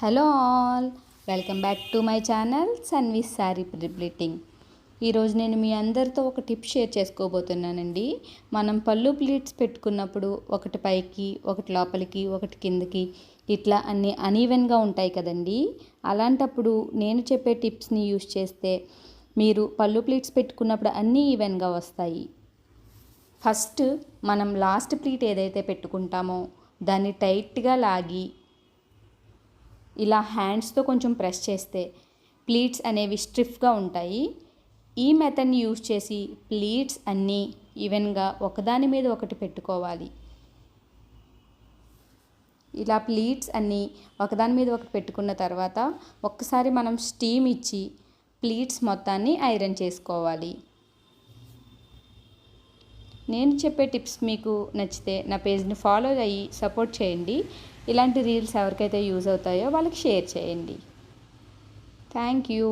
Hello all, welcome back to my channel సన్వీస్ sari prepleating. ఈరోజు నేను మీ అందరితో ఒక టిప్ షేర్ చేసుకోబోతున్నానండి. మనం పళ్ళు ప్లీట్స్ పెట్టుకున్నప్పుడు ఒకటి పైకి, ఒకటి లోపలికి, ఒకటి కిందకి ఇట్లా అన్నీ అనీవెన్గా ఉంటాయి కదండి. అలాంటప్పుడు నేను చెప్పే టిప్స్ని యూస్ చేస్తే మీరు పళ్ళు ప్లీట్స్ పెట్టుకున్నప్పుడు అన్నీ ఈవెన్గా వస్తాయి. ఫస్ట్ మనం లాస్ట్ ప్లీట్ ఏదైతే పెట్టుకుంటామో దాన్ని టైట్గా లాగి ఇలా హ్యాండ్స్తో కొంచెం ప్రెస్ చేస్తే ప్లీట్స్ అనేవి స్టిఫ్గా ఉంటాయి. ఈ మెథడ్ని యూజ్ చేసి ప్లీట్స్ అన్నీ ఈవెన్గా ఒకదాని మీద ఒకటి పెట్టుకోవాలి. ఇలా ప్లీట్స్ అన్నీ ఒకదాని మీద ఒకటి పెట్టుకున్న తర్వాత ఒక్కసారి మనం స్టీమ్ ఇచ్చి ప్లీట్స్ మొత్తాన్ని ఐరన్ చేసుకోవాలి. నేను చెప్పే టిప్స్ మీకు నచ్చితే నా పేజ్ని ఫాలో అయ్యి సపోర్ట్ చేయండి. ఇలాంటి రీల్స్ ఎవరికైతే యూజ్ అవుతాయో వాళ్ళకి షేర్ చేయండి. Thank you.